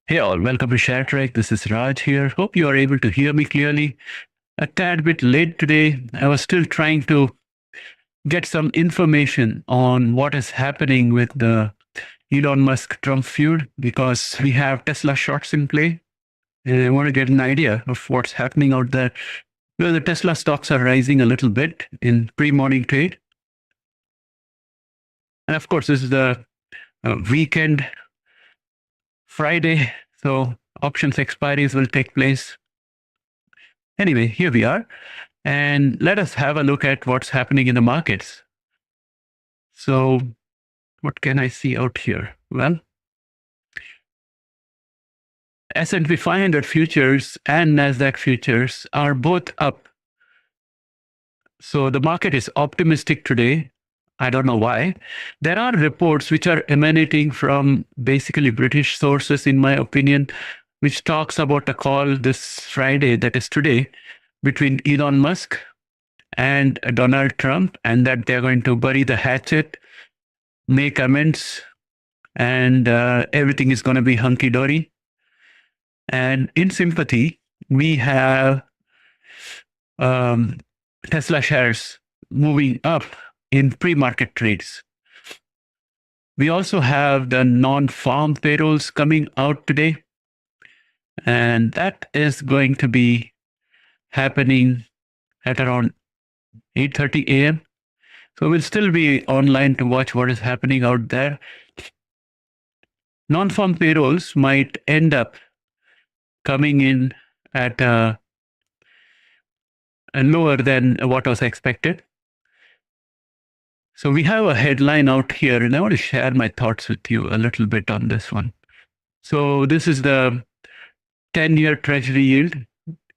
Hey all, welcome to ShareTreck. This is Raj here. Hope you are able to hear me clearly. A tad bit late today. I was still trying to get some information on what is happening with the Elon Musk Trump feud because we have Tesla shorts in play. And I want to get an idea of what's happening out there. Well, the Tesla stocks are rising a little bit in pre-morning trade. And of course, this is the weekend, Friday. So options expiries will take place. Anyway, here we are. And let us have a look at what's happening in the markets. So what can I see out here? Well, S&P 500 futures and NASDAQ futures are both up. So the market is optimistic today. I don't know why. There are reports which are emanating from basically British sources, in my opinion, which talks about a call this Friday, that is today, between Elon Musk and Donald Trump, and that they're going to bury the hatchet, make amends, and everything is going to be hunky-dory. And in sympathy, we have Tesla shares moving up in pre-market trades. We also have the non-farm payrolls coming out today, and that is going to be happening at around 8:30 a.m. So we'll still be online to watch what is happening out there. Non-farm payrolls might end up coming in at lower than what was expected. So we have a headline out here, and I want to share my thoughts with you a little bit on this one. So this is the 10-year Treasury yield.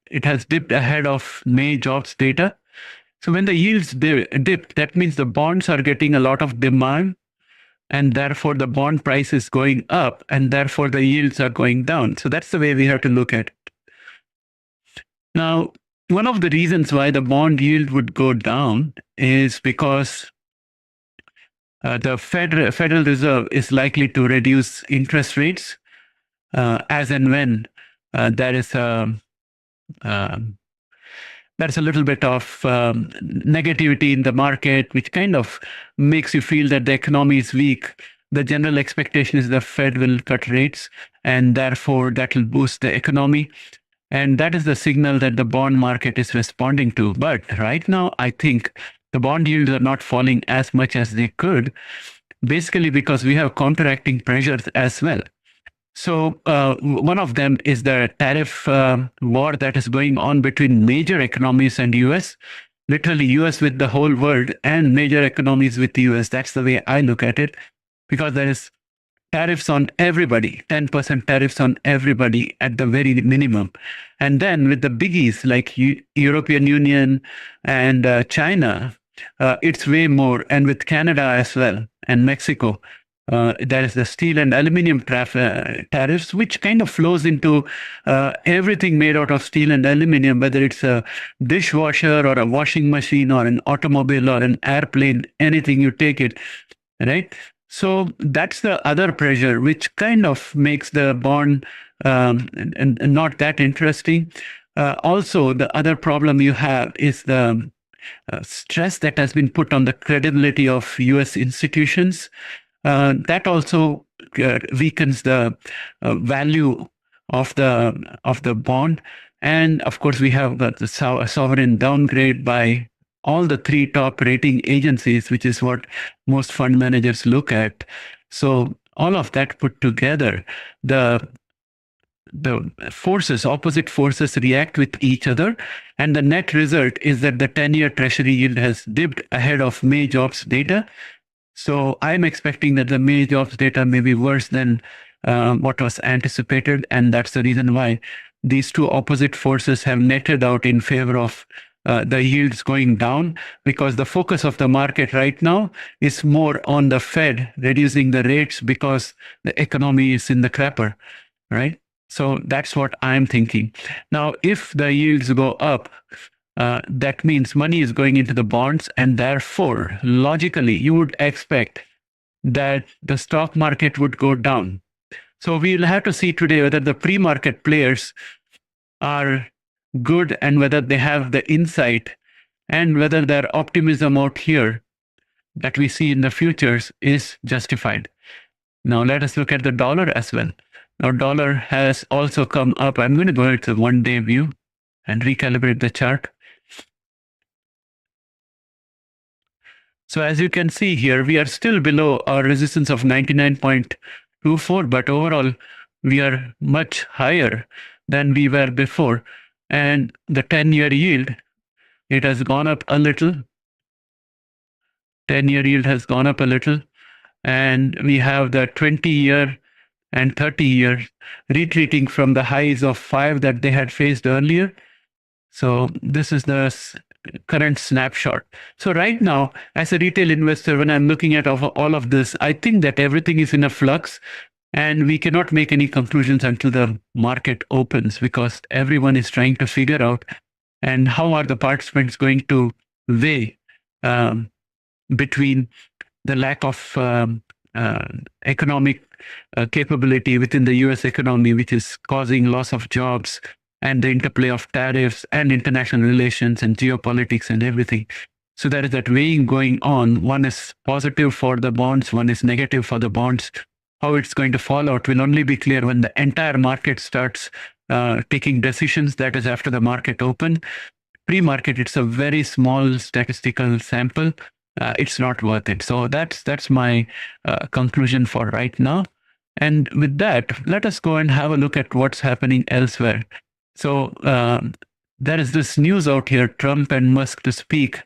It has dipped ahead of May jobs data. So when the yields dip, that means the bonds are getting a lot of demand, and therefore the bond price is going up, and therefore the yields are going down. So that's the way we have to look at it. Now, one of the reasons why the bond yield would go down is because the Federal Reserve is likely to reduce interest rates as and when there is a little bit of negativity in the market, which kind of makes you feel that the economy is weak. The general expectation is the Fed will cut rates, and therefore that will boost the economy. And that is the signal that the bond market is responding to. But right now, I think the bond yields are not falling as much as they could, basically because we have counteracting pressures as well. So one of them is the tariff war that is going on between major economies and US, literally US with the whole world and major economies with the US. That's the way I look at it, because there is tariffs on everybody, 10% tariffs on everybody at the very minimum. And then with the biggies like European Union and China, it's way more. And with Canada as well and Mexico, there is the steel and aluminum tariffs, which kind of flows into everything made out of steel and aluminum, whether it's a dishwasher or a washing machine or an automobile or an airplane, anything you take it, right? So that's the other pressure, which kind of makes the bond not that interesting. Also, the other problem you have is the stress that has been put on the credibility of US institutions. That also weakens the value of the bond. And of course, we have the sovereign downgrade by all the three top rating agencies, which is what most fund managers look at. So all of that put together, the forces, opposite forces react with each other. And the net result is that the 10-year Treasury yield has dipped ahead of May jobs data. So I'm expecting that the May jobs data may be worse than what was anticipated. And that's the reason why these two opposite forces have netted out in favor of the yields going down, because the focus of the market right now is more on the Fed reducing the rates because the economy is in the crapper, right? So that's what I'm thinking. Now, if the yields go up, that means money is going into the bonds, and therefore, logically, you would expect that the stock market would go down. So we'll have to see today whether the pre-market players are good and whether they have the insight and whether their optimism out here that we see in the futures is justified. Now let us look at the dollar as well. Now dollar has also come up. I'm going to go to the 1-day view and recalibrate the chart. So as you can see here, we are still below our resistance of 99.24, but overall we are much higher than we were before. And the 10-year yield, it has gone up a little. 10-year yield has gone up a little. And we have the 20-year and 30-year retreating from the highs of 5 that they had faced earlier. So this is the current snapshot. So right now, as a retail investor, when I'm looking at all of this, I think that everything is in a flux and we cannot make any conclusions until the market opens because everyone is trying to figure out and how are the participants going to weigh between the lack of economic capability within the US economy, which is causing loss of jobs, and the interplay of tariffs and international relations and geopolitics and everything. So there is that weighing going on. One is positive for the bonds, one is negative for the bonds. How it's going to fall out will only be clear when the entire market starts taking decisions, that is after the market open. Pre-market, it's a very small statistical sample. It's not worth it. So that's my conclusion for right now. And with that, let us go and have a look at what's happening elsewhere. So there is this news out here, Trump and Musk to speak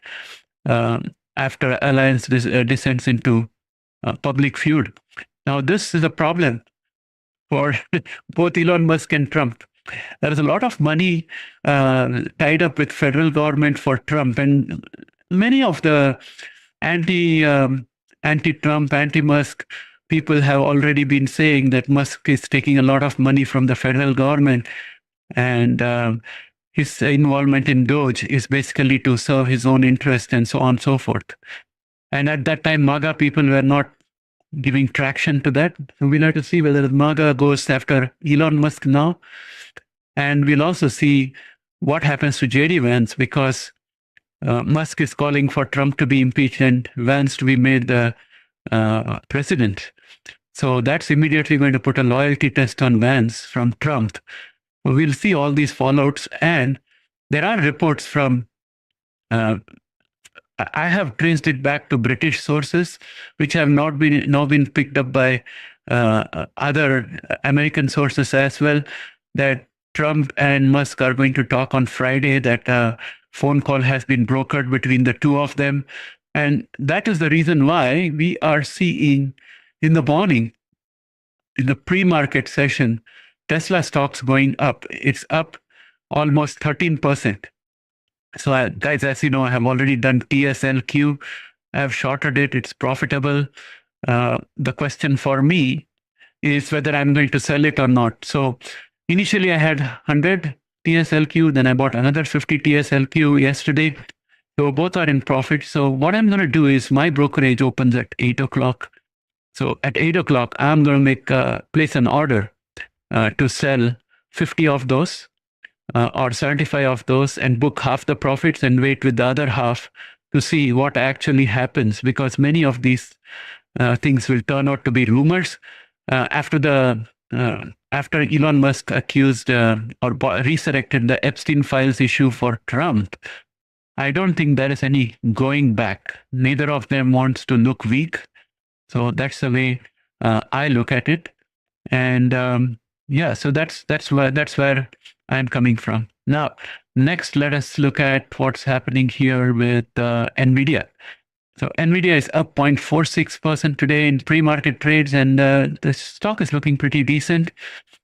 after alliance descends into public feud. Now, this is a problem for both Elon Musk and Trump. There is a lot of money tied up with federal government for Trump, and many of the anti-Trump, anti-Musk people have already been saying that Musk is taking a lot of money from the federal government. And his involvement in Doge is basically to serve his own interest and so on and so forth. And at that time, MAGA people were not giving traction to that. So we'll have to see whether MAGA goes after Elon Musk now. And we'll also see what happens to JD Vance because Musk is calling for Trump to be impeached and Vance to be made the president. So that's immediately going to put a loyalty test on Vance from Trump. We'll see all these fallouts, and there are reports from, I have traced it back to British sources, which have now been picked up by other American sources as well, that Trump and Musk are going to talk on Friday, that a phone call has been brokered between the two of them. And that is the reason why we are seeing in the morning, in the pre-market session, Tesla stocks going up. It's up almost 13%. So guys, as you know, I have already done TSLQ. I have shorted it. It's profitable. The question for me is whether I'm going to sell it or not. So initially I had 100 TSLQ. Then I bought another 50 TSLQ yesterday. So both are in profit. So what I'm going to do is my brokerage opens at 8 o'clock. So at 8 o'clock, I'm going to make place an order to sell 50 of those or 75 of those and book half the profits and wait with the other half to see what actually happens, because many of these things will turn out to be rumors. After Elon Musk accused or resurrected the Epstein files issue for Trump, I don't think there is any going back. Neither of them wants to look weak. So that's the way I look at it. And yeah, so that's where I'm coming from. Now, next, let us look at what's happening here with NVDA. So NVDA is up 0.46% today in pre-market trades, and the stock is looking pretty decent.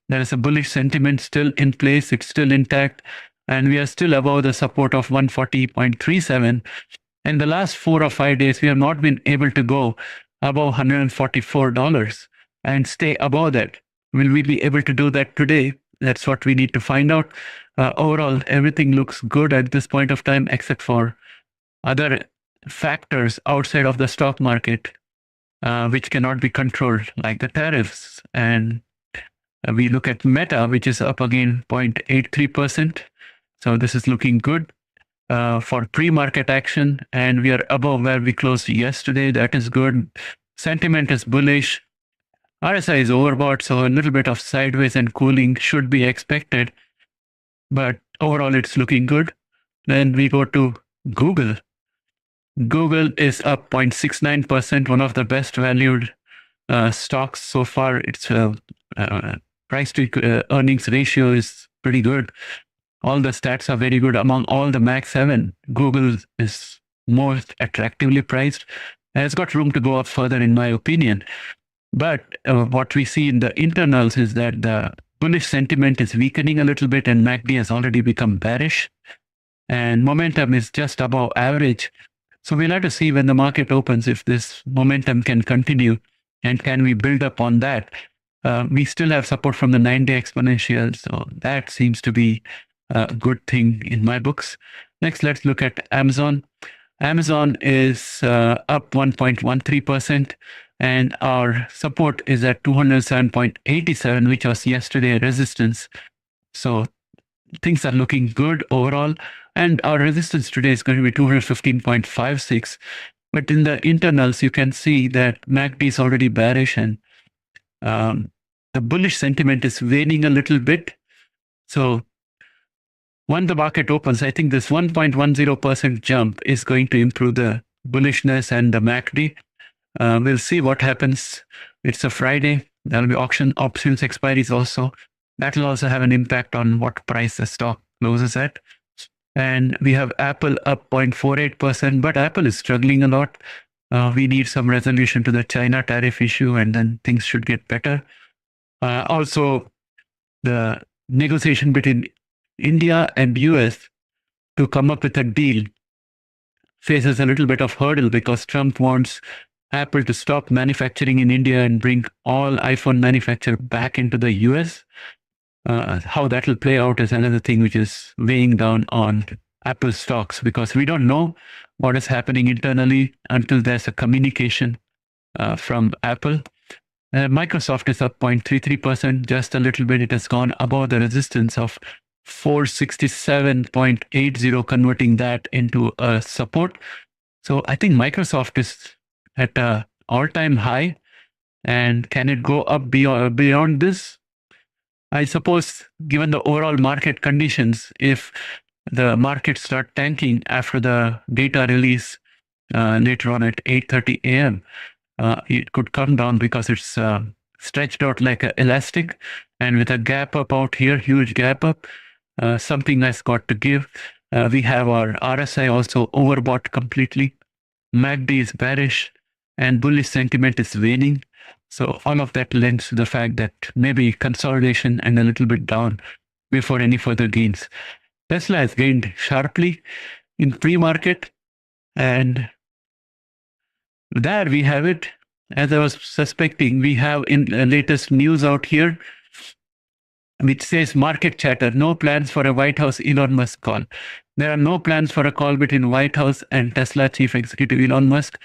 There is a bullish sentiment still in place. It's still intact, and we are still above the support of 140.37. In the last 4 or 5 days, we have not been able to go above $144 and stay above that. Will we be able to do that today? That's what we need to find out. Overall, everything looks good at this point of time, except for other factors outside of the stock market, which cannot be controlled, like the tariffs and We look at Meta, which is up again 0.83%. So this is looking good for pre-market action, and we are above where we closed yesterday. That is good. Sentiment is bullish. RSI is overbought, so a little bit of sideways and cooling should be expected. But overall, it's looking good. Then we go to Google. Google is up 0.69%, one of the best valued stocks so far. Its price to earnings ratio is pretty good. All the stats are very good. Among all the Mac 7, Google is most attractively priced. And it's got room to go up further, in my opinion. But what we see in the internals is that the bullish sentiment is weakening a little bit, and MACD has already become bearish. And momentum is just above average. So we'll have to see when the market opens if this momentum can continue and can we build up on that. We still have support from the 9-day exponential, so that seems to be a good thing in my books. Next, let's look at Amazon. Amazon is up 1.13%, and our support is at 207.87, which was yesterday resistance. So things are looking good overall. And our resistance today is going to be 215.56. But in the internals, you can see that MACD is already bearish, and the bullish sentiment is waning a little bit. So when the market opens, I think this 1.10% jump is going to improve the bullishness and the MACD. We'll see what happens. It's a Friday. There'll be options expiries also. That will also have an impact on what price the stock closes at. And we have Apple up 0.48%, but Apple is struggling a lot. We need some resolution to the China tariff issue, and then things should get better. Also, the negotiation between India and US to come up with a deal faces a little bit of hurdle because Trump wants Apple to stop manufacturing in India and bring all iPhone manufacture back into the US. How that will play out is another thing which is weighing down on Apple stocks, because we don't know what is happening internally until there's a communication from Apple. Microsoft is up 0.33%, just a little bit. It has gone above the resistance of 467.80, converting that into a support. So I think Microsoft is at an all-time high, and can it go up beyond this? I suppose, given the overall market conditions, if the markets start tanking after the data release later on at 8:30 a.m., it could come down because it's stretched out like an elastic, and with a gap up out here, huge gap up, something has got to give. We have our RSI also overbought completely. MACD is bearish, and bullish sentiment is waning. So all of that lends to the fact that maybe consolidation and a little bit down before any further gains. Tesla has gained sharply in pre-market, and there we have it. As I was suspecting, we have in the latest news out here, which says market chatter, no plans for a White House Elon Musk call. There are no plans for a call between White House and Tesla chief executive Elon Musk.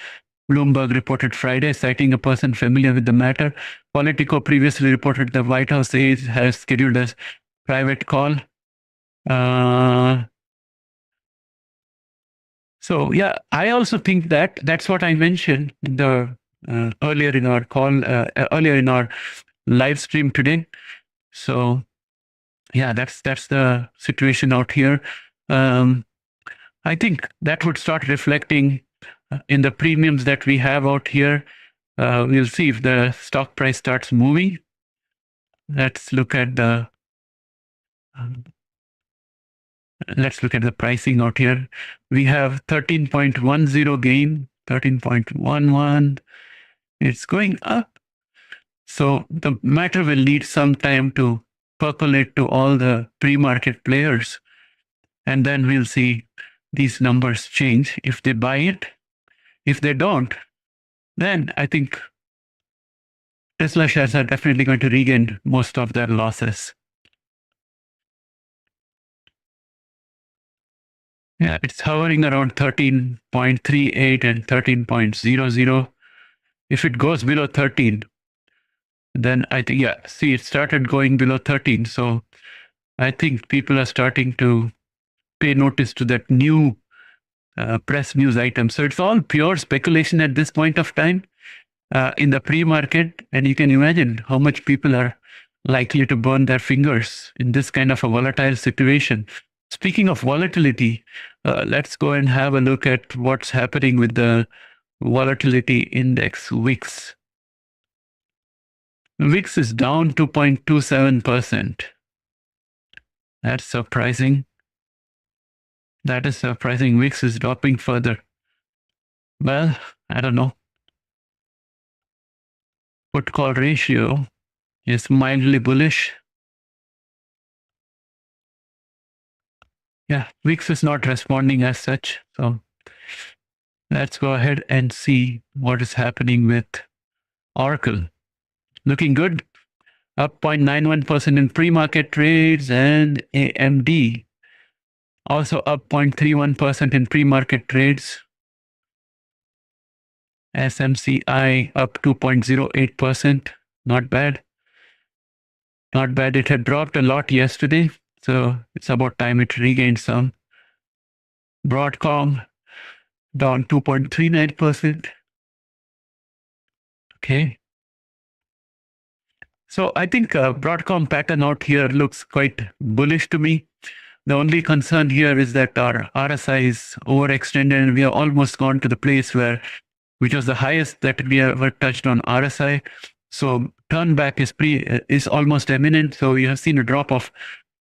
Bloomberg reported Friday, citing a person familiar with the matter. Politico previously reported the White House has scheduled a private call. So yeah, I also think that that's what I mentioned in the earlier in our call, earlier in our live stream today. So yeah, that's the situation out here. I think that would start reflecting in the premiums that we have out here. We'll see if the stock price starts moving. Let's look at the pricing out here. We have 13.10 gain, 13.11. It's going up. So the matter will need some time to percolate to all the pre-market players. And then we'll see these numbers change if they buy it. If they don't, then I think Tesla shares are definitely going to regain most of their losses. Yeah, it's hovering around 13.38 and 13.00. If it goes below 13, Then I think, yeah, see, it started going below 13. So I think people are starting to pay notice to that new press news item. So it's all pure speculation at this point of time in the pre-market. And you can imagine how much people are likely to burn their fingers in this kind of a volatile situation. Speaking of volatility, let's go and have a look at what's happening with the volatility index VIX. VIX is down 2.27%. That's surprising. That is surprising. VIX is dropping further. Well, I don't know. Put call ratio is mildly bullish. Yeah, VIX is not responding as such. So let's go ahead and see what is happening with Oracle. Looking good. Up 0.91% in pre-market trades, and AMD also up 0.31% in pre-market trades. SMCI up 2.08%. Not bad. Not bad. It had dropped a lot yesterday, so it's about time it regained some. Broadcom down 2.39%. Okay. So I think Broadcom pattern out here looks quite bullish to me. The only concern here is that our RSI is overextended, and we have almost gone to the place which was the highest that we ever touched on RSI. So turn back is almost imminent. So you have seen a drop of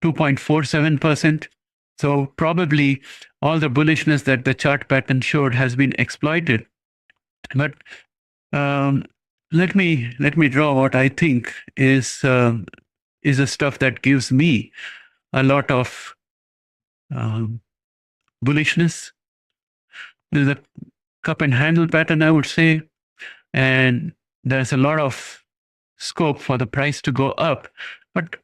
2.47%. So probably all the bullishness that the chart pattern showed has been exploited. But let me draw what I think is the stuff that gives me a lot of bullishness. There's a cup and handle pattern, I would say, and there's a lot of scope for the price to go up. But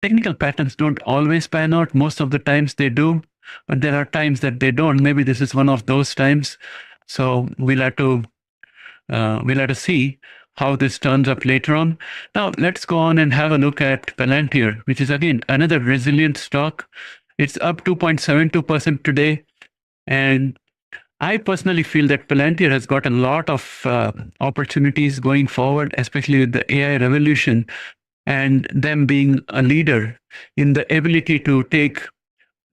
technical patterns don't always pan out. Most of the times they do, but there are times that they don't. Maybe this is one of those times. So we'll have to see how this turns up later on. Now let's go on and have a look at Palantir, which is again another resilient stock. It's up 2.72% today, and I personally feel that Palantir has got a lot of opportunities going forward, especially with the AI revolution and them being a leader in the ability to take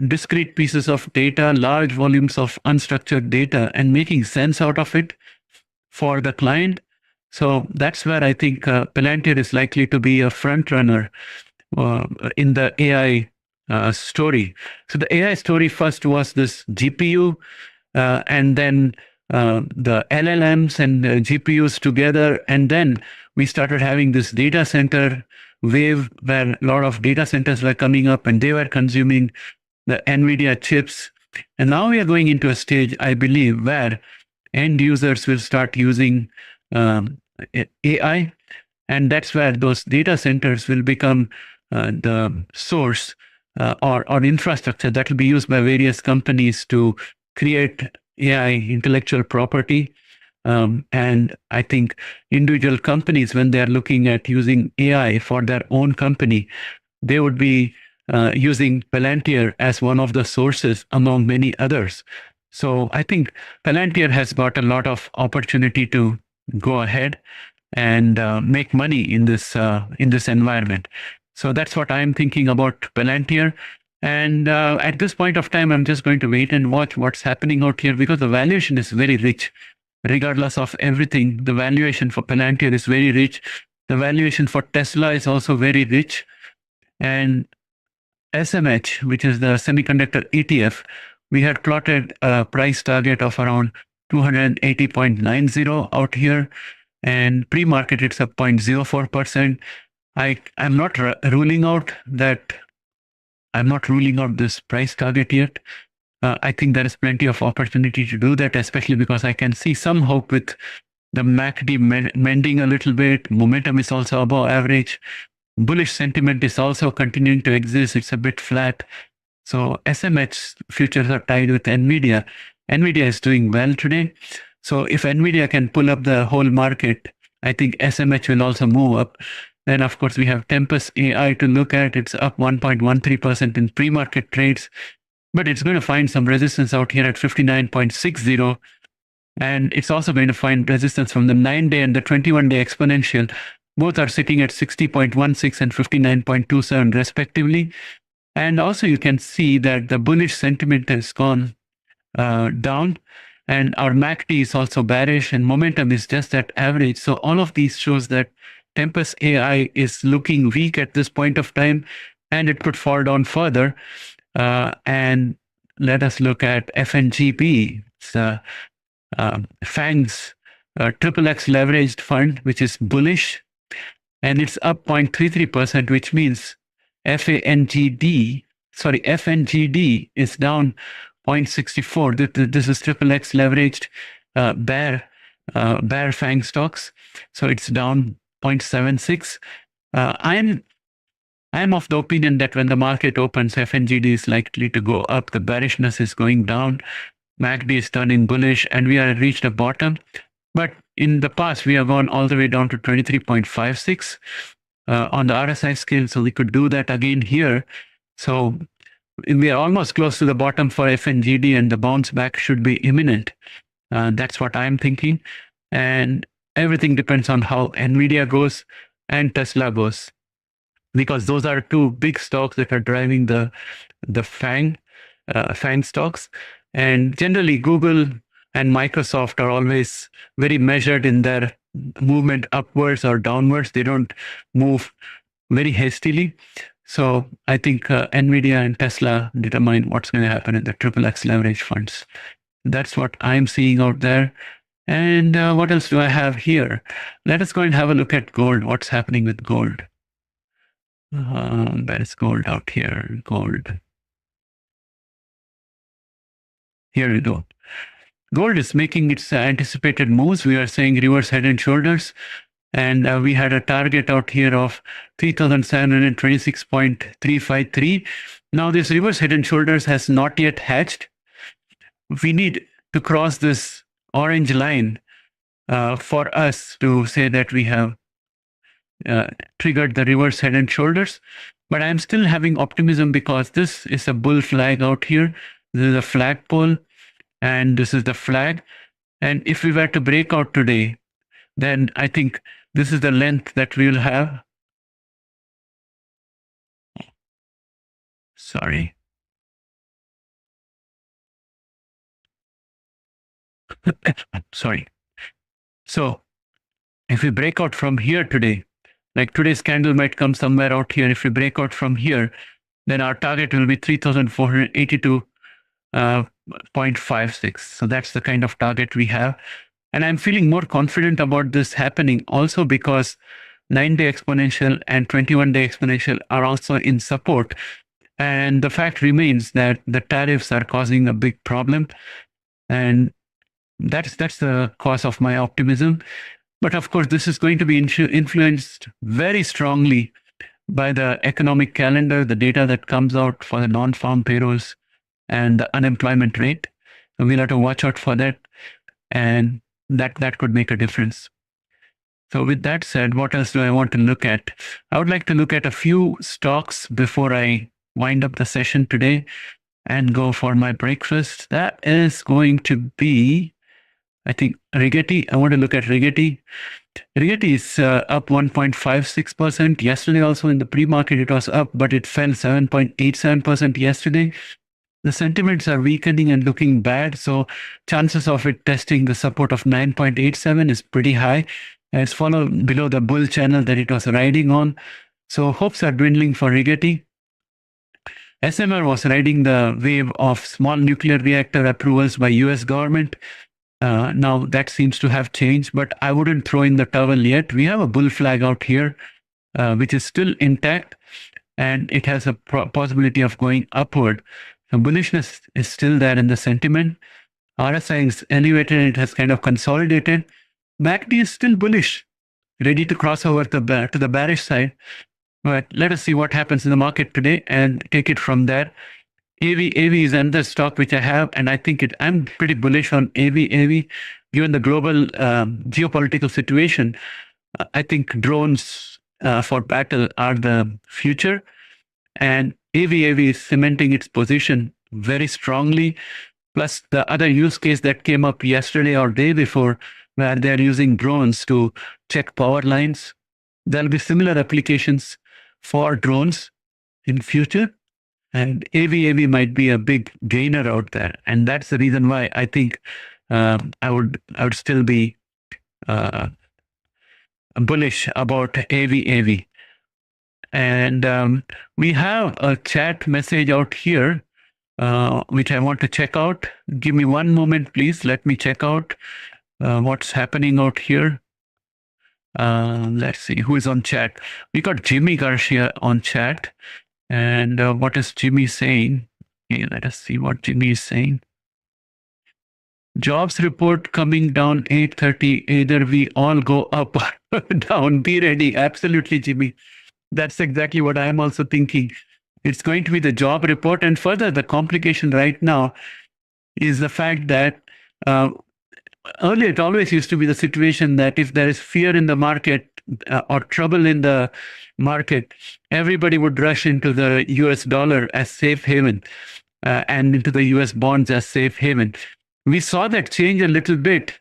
discrete pieces of data, large volumes of unstructured data, and making sense out of it for the client. So that's where I think Palantir is likely to be a front runner in the AI story. So the AI story first was this GPU, and then the LLMs and the GPUs together. And then we started having this data center wave where a lot of data centers were coming up and they were consuming the NVDA chips. And now we are going into a stage, I believe, where end users will start using AI. And that's where those data centers will become the source or infrastructure that will be used by various companies to create AI intellectual property. And I think individual companies, when they're looking at using AI for their own company, they would be using Palantir as one of the sources among many others. So I think Palantir has got a lot of opportunity to go ahead and make money in this environment. So that's what I'm thinking about Palantir. And at this point of time, I'm just going to wait and watch what's happening out here, because the valuation is very rich. Regardless of everything, the valuation for Palantir is very rich. The valuation for Tesla is also very rich. And SMH, which is the semiconductor ETF, we had plotted a price target of around 280.90 out here. And pre-market, it's up 0.04%. I'm not ruling out that. I'm not ruling out this price target yet. I think there is plenty of opportunity to do that, especially because I can see some hope with the MACD mending a little bit. Momentum is also above average. Bullish sentiment is also continuing to exist. It's a bit flat. So SMH futures are tied with NVIDIA. NVIDIA is doing well today. So if NVIDIA can pull up the whole market, I think SMH will also move up. Then, of course, we have Tempus AI to look at. It's up 1.13% in pre-market trades, but it's going to find some resistance out here at 59.60. And it's also going to find resistance from the 9-day and the 21-day exponential. Both are sitting at 60.16 and 59.27 respectively. And also you can see that the bullish sentiment has gone down, and our MACD is also bearish, and momentum is just at average. So all of these shows that Tempus AI is looking weak at this point of time, and it could fall down further. And let us look at FNGP. It's FANG's XXX leveraged fund, which is bullish, and it's up 0.33%, which means FNGD is down 0.64. This is XXX leveraged bear FANG stocks, so it's down 0.76. I am of the opinion that when the market opens, FNGD is likely to go up. The bearishness is going down. MACD is turning bullish, and we have reached a bottom. But in the past, we have gone all the way down to 23.56 on the RSI scale. So we could do that again here. So we are almost close to the bottom for FNGD, and the bounce back should be imminent. That's what I'm thinking. And everything depends on how NVIDIA goes and Tesla goes, because those are two big stocks that are driving the FANG stocks. And generally, Google and Microsoft are always very measured in their movement upwards or downwards. They don't move very hastily. So I think NVIDIA and Tesla determine what's going to happen in the XXX leverage funds. That's what I'm seeing out there. And what else do I have here? Let us go and have a look at gold. What's happening with gold? Where is gold out here? Gold. Here we go. Gold is making its anticipated moves. We are saying reverse head and shoulders. And we had a target out here of 3,726.353. Now this reverse head and shoulders has not yet hatched. We need to cross this orange line for us to say that we have triggered the reverse head and shoulders. But I'm still having optimism because this is a bull flag out here. This is a flagpole, and this is the flag. And if we were to break out today, then I think this is the length that we will have. Sorry. Sorry. So if we break out from here today, like today's candle might come somewhere out here. If we break out from here, then our target will be 3,482.56. So that's the kind of target we have. And I'm feeling more confident about this happening also because 9-day exponential and 21-day exponential are also in support. And the fact remains that the tariffs are causing a big problem. And that's the cause of my optimism. But of course, this is going to be influenced very strongly by the economic calendar, the data that comes out for the non-farm payrolls and the unemployment rate. So we'll have to watch out for that. And that could make a difference. So with that said, what else do I want to look at? I would like to look at a few stocks before I wind up the session today and go for my breakfast. That is going to be, I think, Rigetti. I want to look at Rigetti. Rigetti is up 1.56%. Yesterday also in the pre-market it was up, but it fell 7.87% yesterday. The sentiments are weakening and looking bad, so chances of it testing the support of 9.87 is pretty high. It's fallen below the bull channel that it was riding on. So hopes are dwindling for Rigetti. SMR was riding the wave of small nuclear reactor approvals by US government. Now that seems to have changed, but I wouldn't throw in the towel yet. We have a bull flag out here, which is still intact, and it has a possibility of going upward. The bullishness is still there in the sentiment. RSI is elevated and it has kind of consolidated. MACD is still bullish, ready to cross over to the bearish side. But let us see what happens in the market today and take it from there. AV is another stock which I have, and I think I'm pretty bullish on AV. Given the global geopolitical situation, I think drones for battle are the future. And AVAV is cementing its position very strongly. Plus the other use case that came up yesterday or day before, where they're using drones to check power lines. There'll be similar applications for drones in future. And AVAV might be a big gainer out there. And that's the reason why I think I would still be bullish about AVAV. And we have a chat message out here, which I want to check out. Give me one moment, please. Let me check out what's happening out here. Let's see who is on chat. We got Jimmy Garcia on chat. And what is Jimmy saying? Okay, let us see what Jimmy is saying. Jobs report coming down 8:30. Either we all go up or down. Be ready. Absolutely, Jimmy. That's exactly what I'm also thinking. It's going to be the job report. And further, the complication right now is the fact that earlier it always used to be the situation that if there is fear in the market or trouble in the market, everybody would rush into the US dollar as safe haven and into the US bonds as safe haven. We saw that change a little bit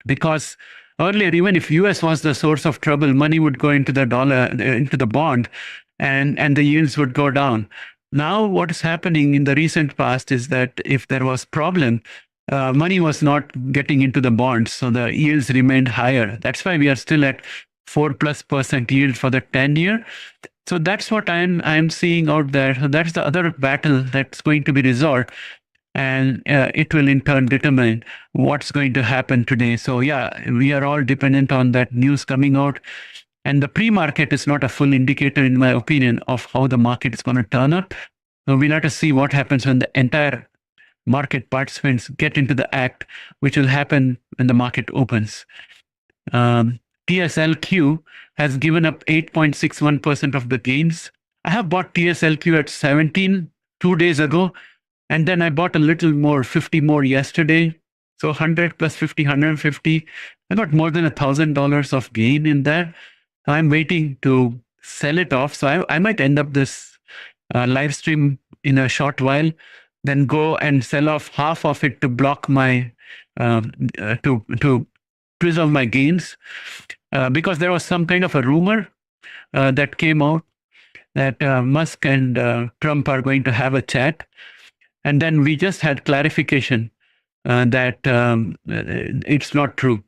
because earlier, even if US was the source of trouble, money would go into the dollar, into the bond, and the yields would go down. Now, what is happening in the recent past is that if there was problem, money was not getting into the bonds, so the yields remained higher. That's why we are still at 4+% yield for the 10-year. So that's what I'm seeing out there. So that's the other battle that's going to be resolved. And it will in turn determine what's going to happen today. So yeah, we are all dependent on that news coming out. And the pre-market is not a full indicator, in my opinion, of how the market is going to turn up. So we'll have to see what happens when the entire market participants get into the act, which will happen when the market opens. TSLQ has given up 8.61% of the gains. I have bought TSLQ at 17 2 days ago. And then I bought a little more, 50 more yesterday. So 100 plus 50, 150. I got more than $1,000 of gain in there. I'm waiting to sell it off. So I might end up this live stream in a short while, then go and sell off half of it to block my, to preserve my gains. Because there was some kind of a rumor that came out that Musk and Trump are going to have a chat. And then we just had clarification that it's not true.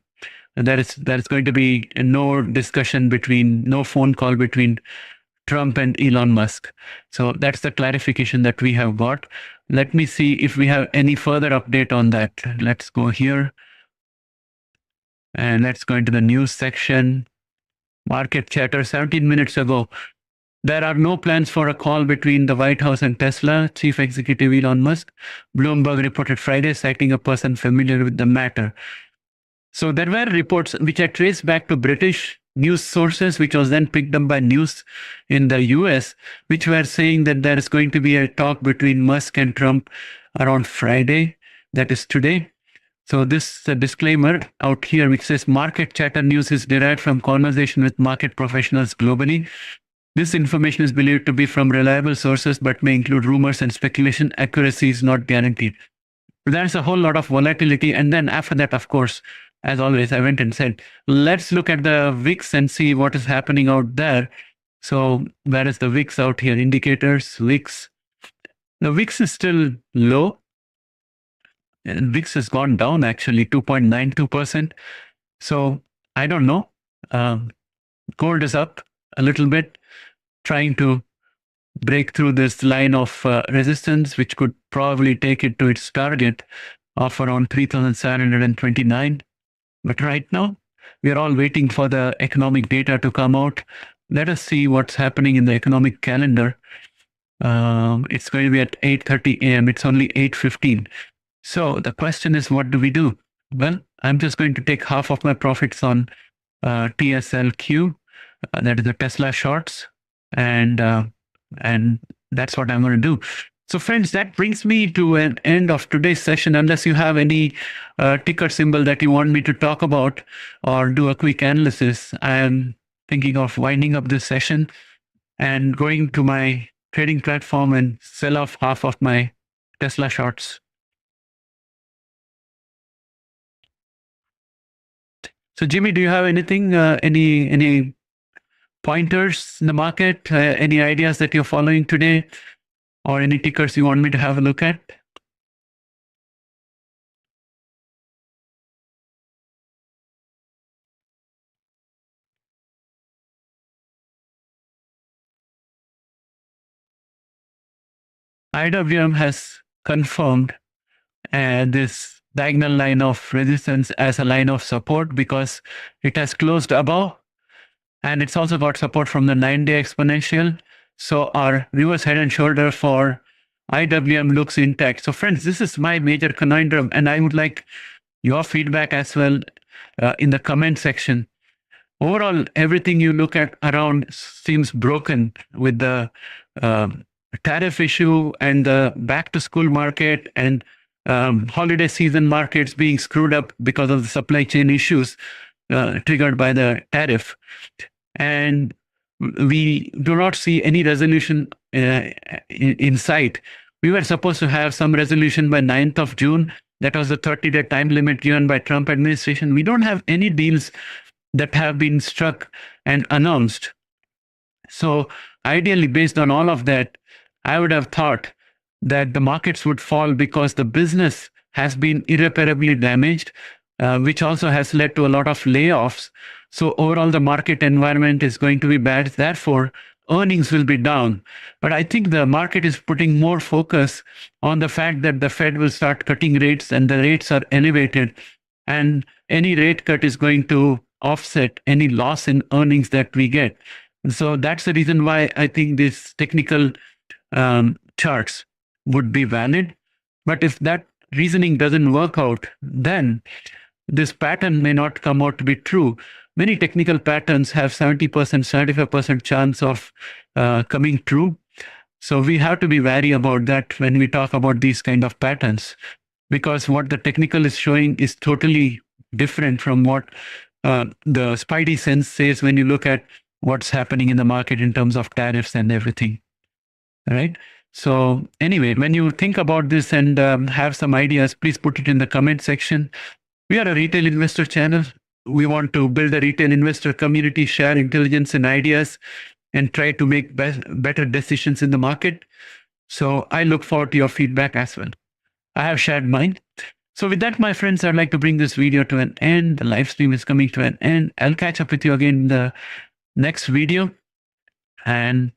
There is going to be no discussion no phone call between Trump and Elon Musk. So that's the clarification that we have got. Let me see if we have any further update on that. Let's go here. And let's go into the news section. Market chatter 17 minutes ago. There are no plans for a call between the White House and Tesla, Chief Executive Elon Musk. Bloomberg reported Friday, citing a person familiar with the matter. So there were reports which I traced back to British news sources, which was then picked up by news in the US, which were saying that there is going to be a talk between Musk and Trump around Friday, that is today. So this is a disclaimer out here, which says market chatter news is derived from conversation with market professionals globally. This information is believed to be from reliable sources, but may include rumors and speculation. Accuracy is not guaranteed. There's a whole lot of volatility. And then after that, of course, as always, I went and said, let's look at the VIX and see what is happening out there. So where is the VIX out here? Indicators, VIX. The VIX is still low. And VIX has gone down actually 2.92%. So I don't know. Gold is up a little bit, trying to break through this line of resistance, which could probably take it to its target of around 3,729. But right now, we are all waiting for the economic data to come out. Let us see what's happening in the economic calendar. It's going to be at 8:30 a.m. It's only 8:15. So the question is, what do we do? Well, I'm just going to take half of my profits on TSLQ, that is the Tesla shorts, and that's what I'm going to do. So friends, that brings me to an end of today's session. Unless you have any ticker symbol that you want me to talk about or do a quick analysis, I'm thinking of winding up this session and going to my trading platform and sell off half of my Tesla shorts. So Jimmy, do you have anything, any pointers in the market, any ideas that you're following today, or any tickers you want me to have a look at? IWM has confirmed this diagonal line of resistance as a line of support because it has closed above, and it's also got support from the 9-day exponential. So our reverse head and shoulder for IWM looks intact. So friends, this is my major conundrum, and I would like your feedback as well in the comment section. Overall, everything you look at around seems broken with the tariff issue and the back to school market and holiday season markets being screwed up because of the supply chain issues triggered by the tariff. And we do not see any resolution in sight. We were supposed to have some resolution by 9th of June. That was the 30-day time limit given by Trump administration. We don't have any deals that have been struck and announced. So ideally, based on all of that, I would have thought that the markets would fall because the business has been irreparably damaged, which also has led to a lot of layoffs. So overall, the market environment is going to be bad. Therefore, earnings will be down. But I think the market is putting more focus on the fact that the Fed will start cutting rates and the rates are elevated. And any rate cut is going to offset any loss in earnings that we get. And so that's the reason why I think these technical charts would be valid. But if that reasoning doesn't work out, then this pattern may not come out to be true. Many technical patterns have 70%, 75% chance of coming true. So we have to be wary about that when we talk about these kind of patterns, because what the technical is showing is totally different from what the spidey sense says when you look at what's happening in the market in terms of tariffs and everything. All right. So anyway, when you think about this and have some ideas, please put it in the comment section. We are a retail investor channel. We want to build a retail investor community, share intelligence and ideas, and try to make better decisions in the market. So I look forward to your feedback as well. I have shared mine. So with that, my friends, I'd like to bring this video to an end. The live stream is coming to an end. I'll catch up with you again in the next video. And